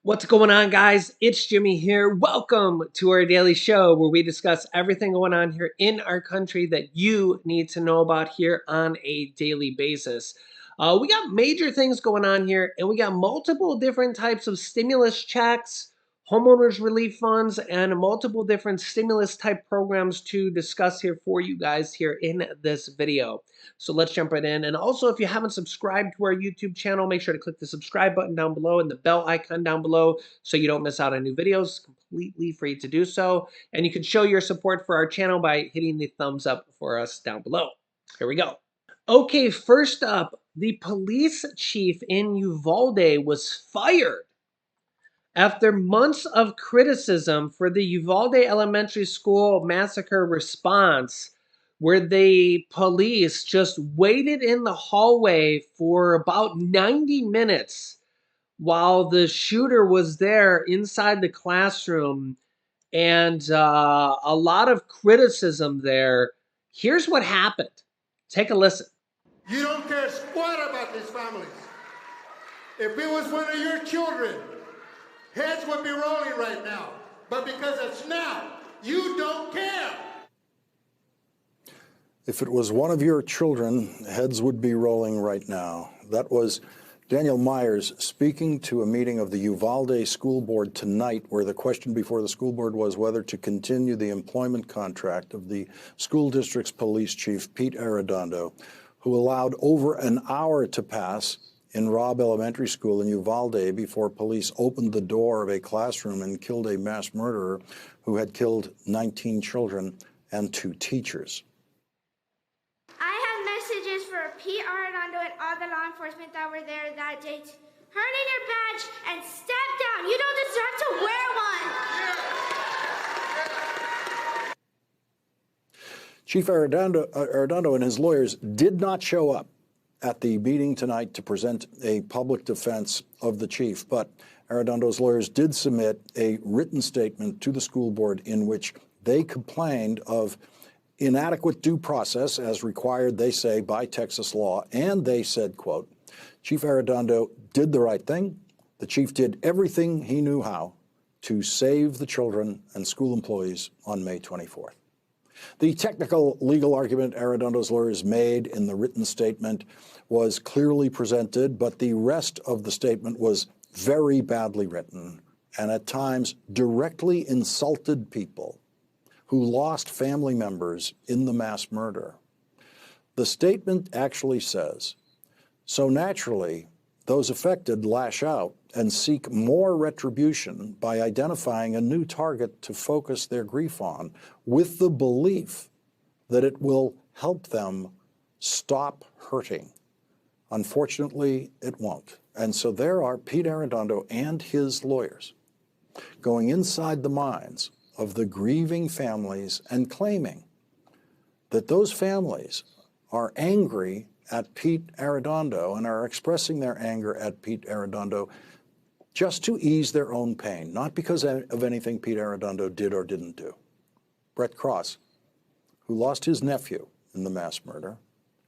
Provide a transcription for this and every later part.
What's going on, guys? It's Jimmy here. Welcome to our daily show where we discuss everything going on here in our country that you need to know about here on a daily basis. We got major things going on here, and we got multiple different types of stimulus checks, homeowners relief funds, and multiple different stimulus type programs to discuss here for you guys here in this video. So let's jump right in. And also, if you haven't subscribed to our YouTube channel, make sure to click the subscribe button down below and the bell icon down below so you don't miss out on new videos. Completely free to do so. And you can show your support for our channel by hitting the thumbs up for us down below. Here we go. Okay, first up, the police chief in Uvalde was fired after months of criticism for the Uvalde Elementary School massacre response, where the police just waited in the hallway for about 90 minutes while the shooter was there inside the classroom, and a lot of criticism there. Here's what happened. Take a listen. You don't care squat about these families. If it was one of your children, heads would be rolling right now. But because it's now, you don't care. If it was one of your children, heads would be rolling right now. That was Daniel Myers speaking to a meeting of the Uvalde School Board tonight, where the question before the school board was whether to continue the employment contract of the school district's police chief, Pete Arredondo, who allowed over an hour to pass in Robb Elementary School in Uvalde before police opened the door of a classroom and killed a mass murderer who had killed 19 children and 2 teachers. I have messages for Pete Arredondo and all the law enforcement that were there that day. Turn in your badge and step down. You don't deserve to wear one. Chief Arredondo and his lawyers did not show up at the meeting tonight to present a public defense of the chief, but Arredondo's lawyers did submit a written statement to the school board in which they complained of inadequate due process as required, they say, by Texas law, and they said, quote, Chief Arredondo did the right thing. The chief did everything he knew how to save the children and school employees on May 24th. The technical legal argument Arredondo's lawyers made in the written statement was clearly presented, but the rest of the statement was very badly written and at times directly insulted people who lost family members in the mass murder. The statement actually says, so naturally, those affected lash out and seek more retribution by identifying a new target to focus their grief on, with the belief that it will help them stop hurting. Unfortunately, it won't. And so there are Pete Arredondo and his lawyers going inside the minds of the grieving families and claiming that those families are angry at Pete Arredondo and are expressing their anger at Pete Arredondo just to ease their own pain, not because of anything Pete Arredondo did or didn't do. Brett Cross, who lost his nephew in the mass murder,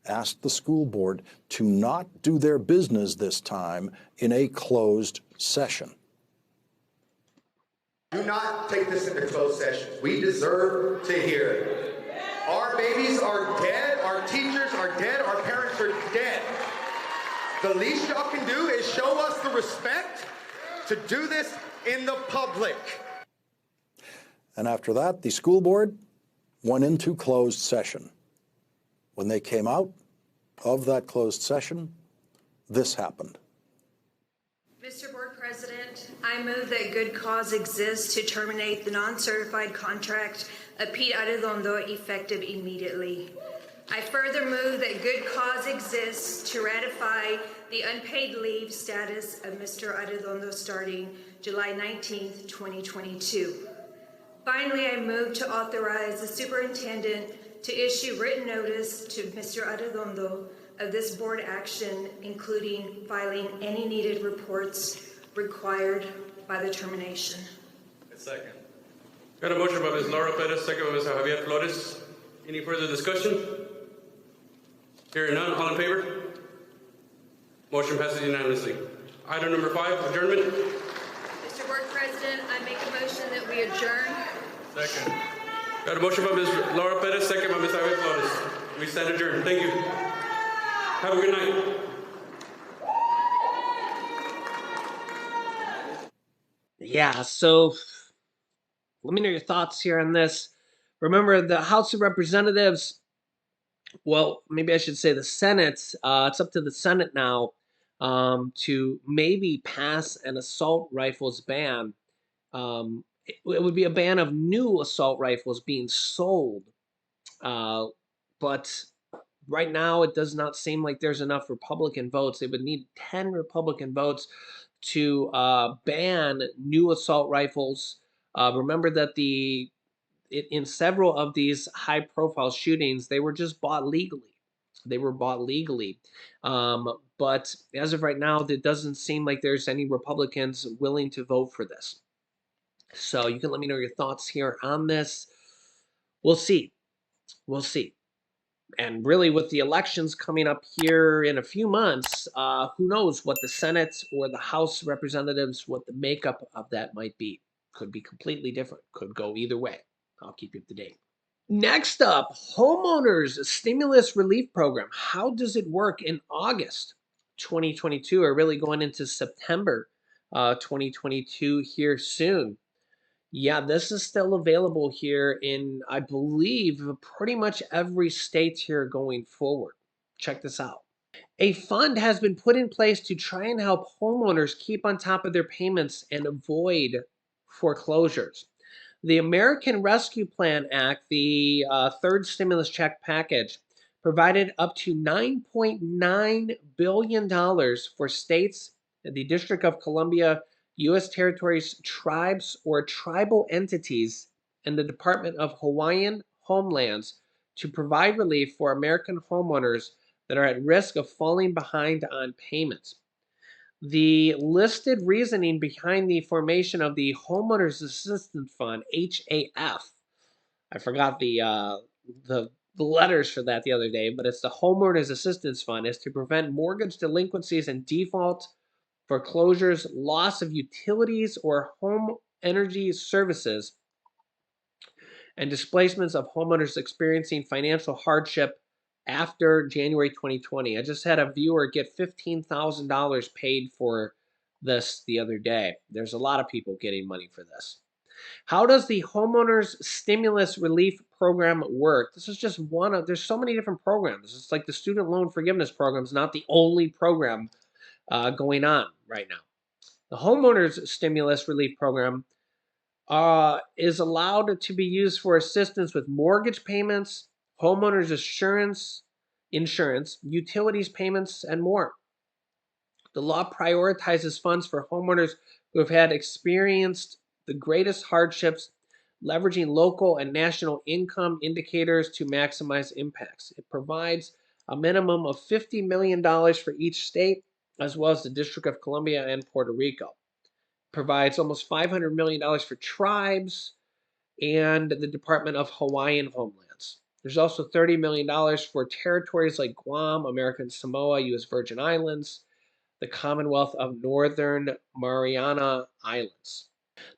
asked the school board to not do their business this time in a closed session. Do not take this into closed session. We deserve to hear it. Our babies are dead, our teachers are dead, our parents are dead. The least y'all can do is show us the respect to do this in the public. And after that, the school board went into closed session. When they came out of that closed session, this happened. Mr. Board President, I move that good cause exists to terminate the non-certified contract of Pete Arredondo effective immediately. I further move that good cause exists to ratify the unpaid leave status of Mr. Arredondo starting July 19th, 2022. Finally, I move to authorize the superintendent to issue written notice to Mr. Arredondo of this board action, including filing any needed reports required by the termination. A second. Got a motion by Ms. Laura Perez, second by Mr. Javier Flores. Any further discussion? Hearing none, all in favor? Motion passes unanimously. Item number 5, adjournment. we adjourn. Second. Got a motion by Ms. Laura Perez, second by Ms. Javier Flores. We stand adjourned. Thank you. Have a good night. Yeah, so let me know your thoughts here on this. Remember, the House of Representatives, well, maybe I should say the Senate, it's up to the Senate now to maybe pass an assault rifles ban. It would be a ban of new assault rifles being sold. But right now, it does not seem like there's enough Republican votes. They would need 10 Republican votes to ban new assault rifles. Remember that in several of these high-profile shootings, they were just bought legally. They were bought legally. But as of right now, it doesn't seem like there's any Republicans willing to vote for this. So you can let me know your thoughts here on this. We'll see. We'll see. And really, with the elections coming up here in a few months, who knows what the Senate or the House of Representatives, what the makeup of that might be. Could be completely different. Could go either way. I'll keep you up to date. Next up, homeowners stimulus relief program. How does it work in August 2022, or really going into September 2022 here soon? Yeah, this is still available here in, I believe, pretty much every state here going forward. Check this out. A fund has been put in place to try and help homeowners keep on top of their payments and avoid foreclosures. The American Rescue Plan Act, the third stimulus check package, provided up to $9.9 billion for states, the District of Columbia, U.S. territories, tribes, or tribal entities, and the Department of Hawaiian Homelands to provide relief for American homeowners that are at risk of falling behind on payments. The listed reasoning behind the formation of the Homeowners Assistance Fund, HAF. I forgot the letters for that the other day, but it's the Homeowners Assistance Fund, is to prevent mortgage delinquencies and default, foreclosures, loss of utilities or home energy services, and displacements of homeowners experiencing financial hardship after January 2020. I just had a viewer get $15,000 paid for this the other day. There's a lot of people getting money for this. How does the homeowners stimulus relief program work? This is just one of, there's so many different programs. It's like the student loan forgiveness program is not the only program going on right now. The homeowners stimulus relief program is allowed to be used for assistance with mortgage payments, homeowners insurance, utilities payments, and more. The law prioritizes funds for homeowners who have had experienced the greatest hardships, leveraging local and national income indicators to maximize impacts. It provides a minimum of $50 million for each state, as well as the District of Columbia and Puerto Rico. Provides almost $500 million for tribes and the Department of Hawaiian Homelands. There's also $30 million for territories like Guam, American Samoa, U.S. Virgin Islands, the Commonwealth of Northern Mariana Islands.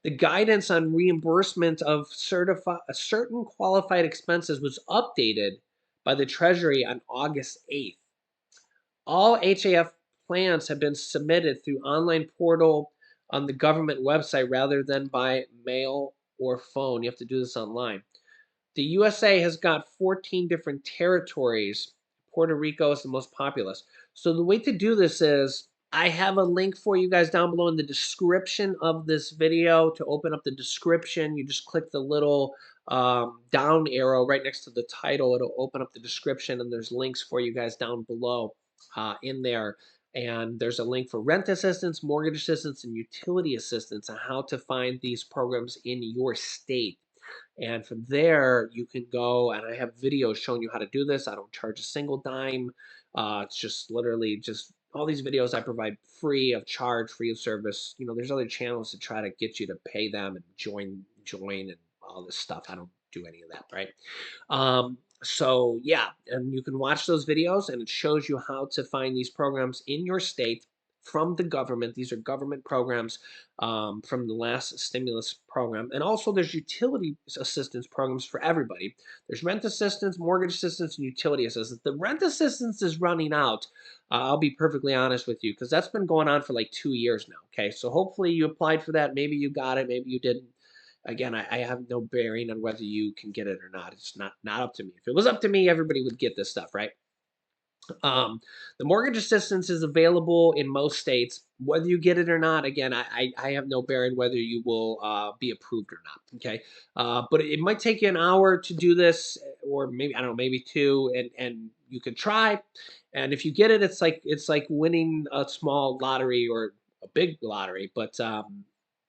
The guidance on reimbursement of certain qualified expenses was updated by the Treasury on August 8th. All HAF plans have been submitted through online portal on the government website rather than by mail or phone. You have to do this online. The USA has got 14 different territories. Puerto Rico is the most populous. So the way to do this is, I have a link for you guys down below in the description of this video. To open up the description, you just click the little down arrow right next to the title. It'll open up the description, and there's links for you guys down below in there. And there's a link for rent assistance, mortgage assistance, and utility assistance on how to find these programs in your state. And from there, you can go, and I have videos showing you how to do this. I don't charge a single dime. It's just literally just all these videos I provide free of charge, free of service. You know, there's other channels to try to get you to pay them and join and all this stuff. I don't do any of that, right? So yeah, and you can watch those videos, and it shows you how to find these programs in your state from the government. These are government programs from the last stimulus program. And also there's utility assistance programs for everybody. There's rent assistance, mortgage assistance, and utility assistance. The rent assistance is running out. I'll be perfectly honest with you, because that's been going on for like 2 years now. Okay, so hopefully you applied for that. Maybe you got it, maybe you didn't. Again, I have no bearing on whether you can get it or not. It's not up to me. If it was up to me, everybody would get this stuff, right? The mortgage assistance is available in most states. Whether you get it or not, again, I have no bearing whether you will be approved or not. Okay, but it might take you an hour to do this, or maybe I don't know, maybe two, and you can try. And if you get it, it's like winning a small lottery or a big lottery. But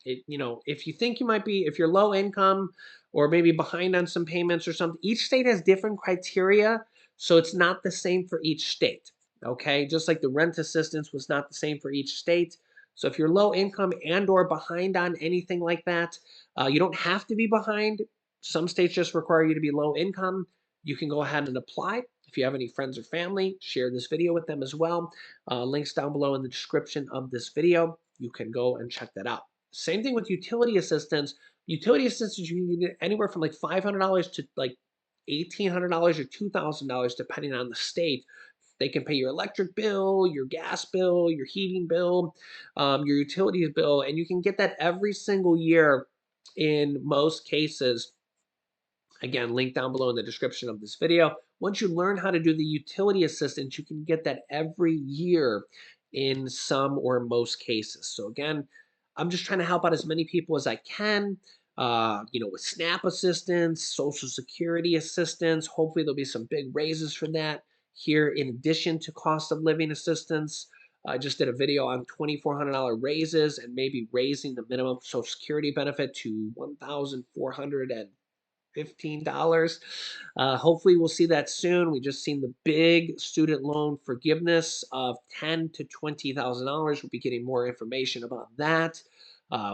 if you think you might be, if you're low income or maybe behind on some payments or something, each state has different criteria. So it's not the same for each state, okay? Just like the rent assistance was not the same for each state. So if you're low income and or behind on anything like that, you don't have to be behind. Some states just require you to be low income. You can go ahead and apply. If you have any friends or family, share this video with them as well. Links down below in the description of this video. You can go and check that out. Same thing with utility assistance. Utility assistance, you can get anywhere from like $500 to like $1,800 or $2,000 depending on the state. They can pay your electric bill, your gas bill, your heating bill, your utilities bill, and you can get that every single year in most cases. Again, link down below in the description of this video. Once you learn how to do the utility assistance, you can get that every year in some or most cases. So again, I'm just trying to help out as many people as I can, with SNAP assistance, Social Security assistance. Hopefully there'll be some big raises for that here in addition to cost of living assistance. I just did a video on $2,400 raises and maybe raising the minimum Social Security benefit to $1,415. Hopefully we'll see that soon. We just seen the big student loan forgiveness of $10,000 to $20,000. We'll be getting more information about that.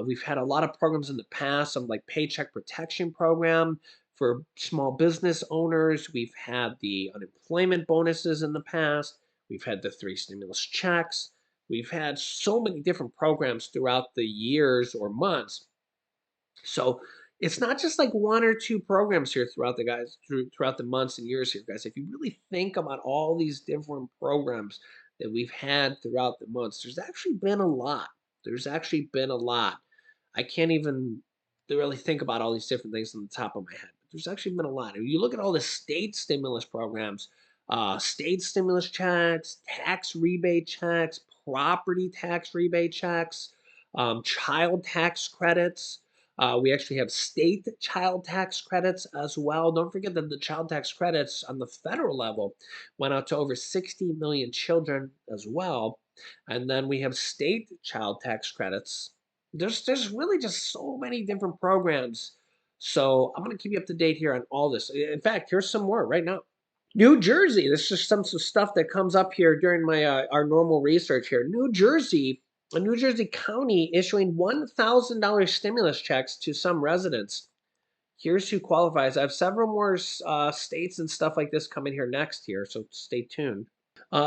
We've had a lot of programs in the past, some like Paycheck Protection Program for small business owners. We've had the unemployment bonuses in the past. We've had the 3 stimulus checks. We've had so many different programs throughout the years or months. So it's not just like 1 or 2 programs here throughout the months and years here, guys. If you really think about all these different programs that we've had throughout the months, there's actually been a lot. I can't even really think about all these different things on the top of my head. But there's actually been a lot. If you look at all the state stimulus programs, state stimulus checks, tax rebate checks, property tax rebate checks, child tax credits. We actually have state child tax credits as well. Don't forget that the child tax credits on the federal level went out to over 60 million children as well. And then we have state child tax credits. There's really just so many different programs. So I'm going to keep you up to date here on all this. In fact, here's some more right now. New Jersey. This is some stuff that comes up here during my our normal research here. New Jersey County issuing $1,000 stimulus checks to some residents. Here's who qualifies. I have several more states and stuff like this coming here next here, so stay tuned.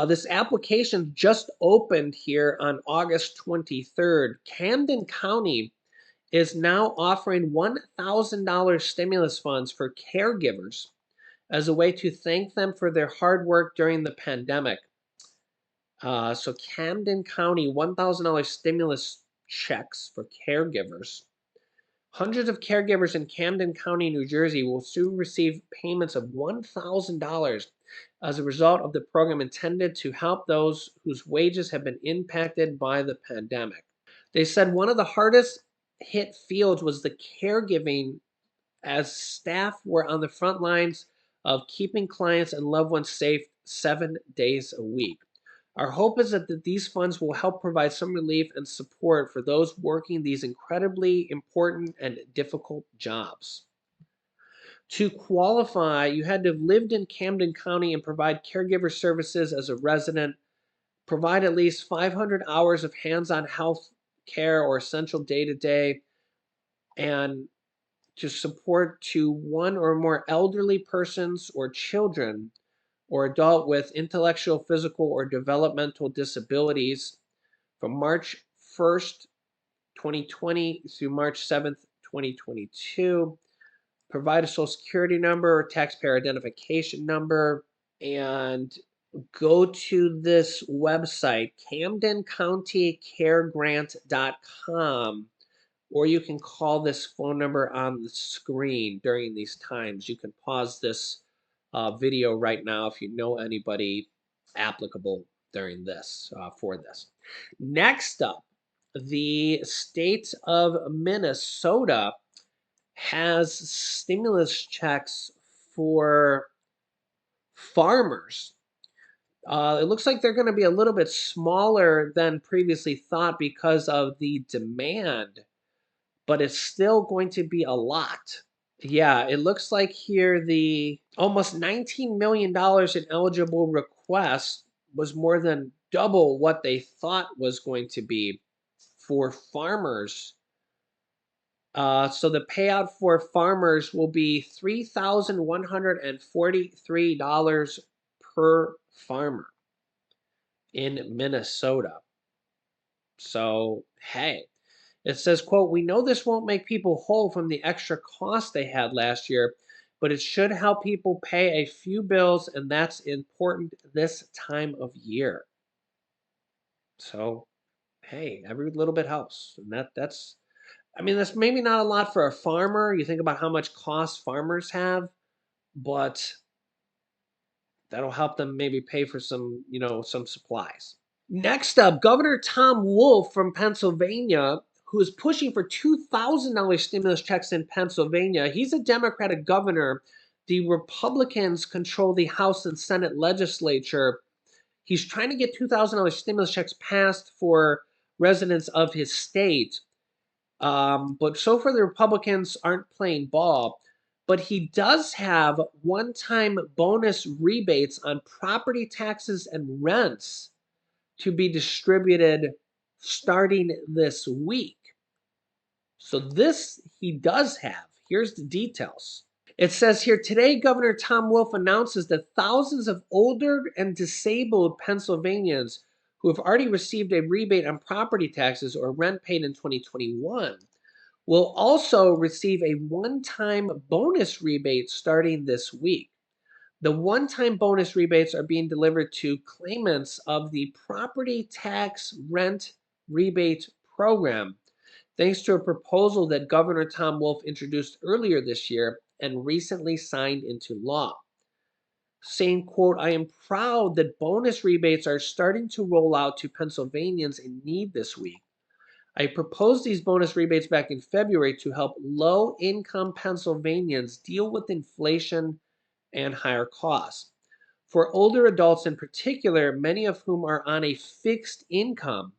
This application just opened here on August 23rd. Camden County is now offering $1,000 stimulus funds for caregivers as a way to thank them for their hard work during the pandemic. So Camden County, $1,000 stimulus checks for caregivers. Hundreds of caregivers in Camden County, New Jersey will soon receive payments of $1,000 as a result of the program intended to help those whose wages have been impacted by the pandemic. They said one of the hardest hit fields was the caregiving, as staff were on the front lines of keeping clients and loved ones safe 7 days a week. Our hope is that these funds will help provide some relief and support for those working these incredibly important and difficult jobs. To qualify, you had to have lived in Camden County and provide caregiver services as a resident, provide at least 500 hours of hands-on health care or essential day-to-day, and to support to 1 or more elderly persons or children or adult with intellectual, physical, or developmental disabilities, from March 1st, 2020 through March 7th, 2022. Provide a social security number or taxpayer identification number and go to this website, CamdenCountyCareGrant.com, or you can call this phone number on the screen during these times. You can pause this video right now if you know anybody applicable during this, for this. Next up, the state of Minnesota has stimulus checks for farmers. It looks like they're going to be a little bit smaller than previously thought because of the demand, but it's still going to be a lot. Yeah, it looks like here the almost $19 million in eligible requests was more than double what they thought was going to be for farmers. So the payout for farmers will be $3,143 per farmer in Minnesota. So, hey, it says, quote, "We know this won't make people whole from the extra cost they had last year, but it should help people pay a few bills, and that's important this time of year." So, hey, every little bit helps. And that's I mean, that's maybe not a lot for a farmer. You think about how much cost farmers have, but that'll help them maybe pay for some, some supplies. Next up, Governor Tom Wolf from Pennsylvania, who is pushing for $2,000 stimulus checks in Pennsylvania. He's a Democratic governor. The Republicans control the House and Senate legislature. He's trying to get $2,000 stimulus checks passed for residents of his state. But so far, the Republicans aren't playing ball. But he does have one-time bonus rebates on property taxes and rents to be distributed starting this week. So this he does have. Here's the details. It says here, today, Governor Tom Wolf announces that thousands of older and disabled Pennsylvanians who have already received a rebate on property taxes or rent paid in 2021 will also receive a one-time bonus rebate starting this week. The one-time bonus rebates are being delivered to claimants of the property tax rent rebate program, thanks to a proposal that Governor Tom Wolf introduced earlier this year and recently signed into law. Saying, quote, "I am proud that bonus rebates are starting to roll out to Pennsylvanians in need this week. I proposed these bonus rebates back in February to help low-income Pennsylvanians deal with inflation and higher costs. For older adults in particular, many of whom are on a fixed income,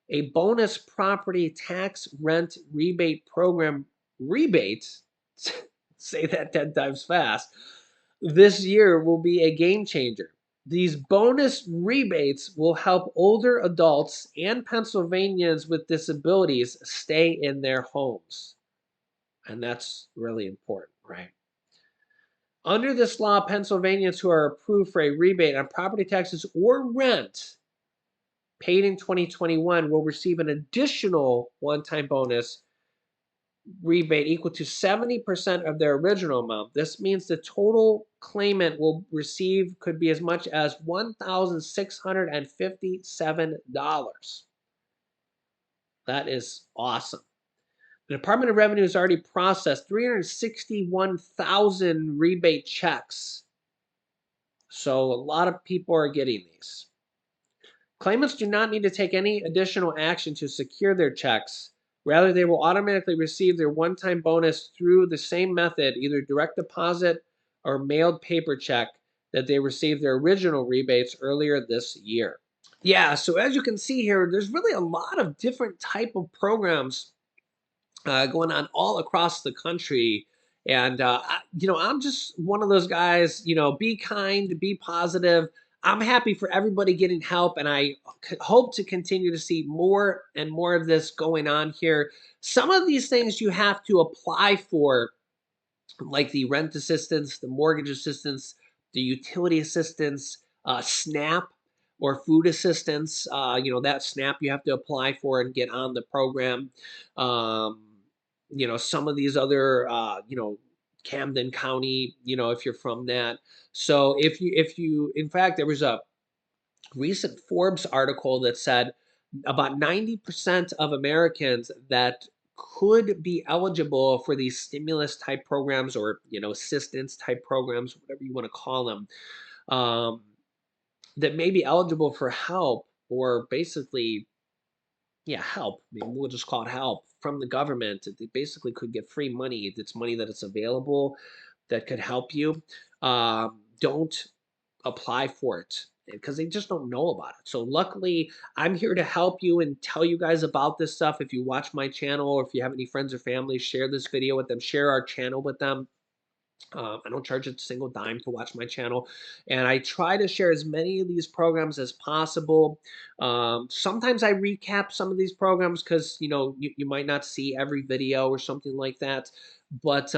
a bonus property tax rent rebate program rebates, say that 10 times fast, this year will be a game changer. These bonus rebates will help older adults and Pennsylvanians with disabilities stay in their homes." And that's really important, right? Under this law, Pennsylvanians who are approved for a rebate on property taxes or rent paid in 2021 will receive an additional one-time bonus rebate equal to 70% of their original amount. This means the total claimant will receive could be as much as $1,657. That is awesome. The Department of Revenue has already processed 361,000 rebate checks. So a lot of people are getting these. Claimants do not need to take any additional action to secure their checks. Rather, they will automatically receive their one-time bonus through the same method, either direct deposit or mailed paper check that they received their original rebates earlier this year. Yeah, so as you can see here, there's really a lot of different type of programs going on all across the country. And, I'm just one of those guys, be kind, be positive. I'm happy for everybody getting help, and I hope to continue to see more and more of this going on here. Some of these things you have to apply for, like the rent assistance, the mortgage assistance, the utility assistance, SNAP. or food assistance. That SNAP you have to apply for and get on the program. Some of these other, Camden County, if you're from that. So in fact, there was a recent Forbes article that said about 90% of Americans that could be eligible for these stimulus type programs, or assistance type programs, whatever you want to call them, um, that may be eligible for help, or basically, yeah, help. I mean, we'll just call it help from the government. They basically could get free money. It's money that is available that could help you. Don't apply for it because they just don't know about it. So luckily, I'm here to help you and tell you guys about this stuff. If you watch my channel, or if you have any friends or family, share this video with them, share our channel with them. I don't charge a single dime to watch my channel, and I try to share as many of these programs as possible. Sometimes I recap some of these programs because you might not see every video or something like that. But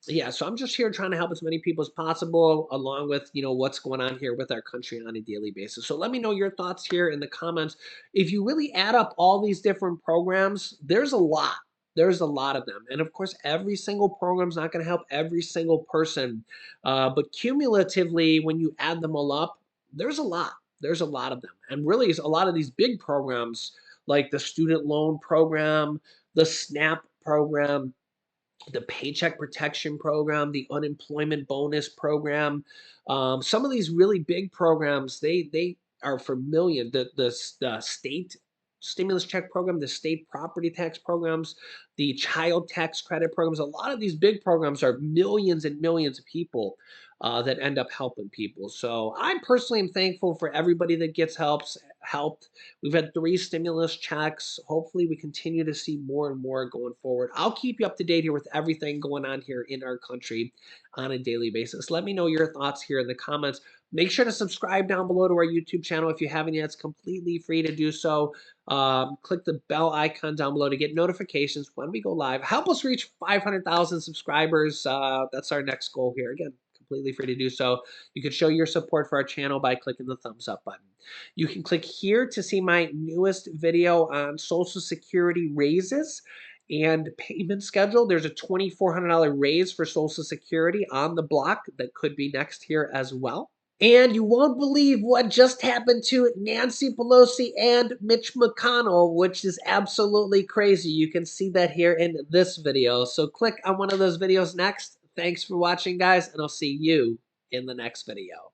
yeah, so I'm just here trying to help as many people as possible, along with what's going on here with our country on a daily basis. So let me know your thoughts here in the comments. If you really add up all these different programs, there's a lot. There's a lot of them. And of course, every single program is not going to help every single person. But cumulatively, when you add them all up, there's a lot. There's a lot of them. And really, a lot of these big programs, like the student loan program, the SNAP program, the Paycheck Protection Program, the Unemployment Bonus Program. Some of these really big programs, they are for millions. The state stimulus check program, the state property tax programs, the child tax credit programs. A lot of these big programs are millions and millions of people that end up helping people. So I personally am thankful for everybody that gets helped. We've had 3 stimulus checks. Hopefully we continue to see more and more going forward. I'll keep you up to date here with everything going on here in our country on a daily basis. Let me know your thoughts here in the comments. Make sure to subscribe down below to our YouTube channel if you haven't yet. It's completely free to do so. Click the bell icon down below to get notifications when we go live. Help us reach 500,000 subscribers. That's our next goal here. Again, completely free to do so. You can show your support for our channel by clicking the thumbs up button. You can click here to see my newest video on Social Security raises and payment schedule. There's a $2,400 raise for Social Security on the block that could be next here as well. And you won't believe what just happened to Nancy Pelosi and Mitch McConnell, which is absolutely crazy. You can see that here in this video. So click on one of those videos next. Thanks for watching, guys, and I'll see you in the next video.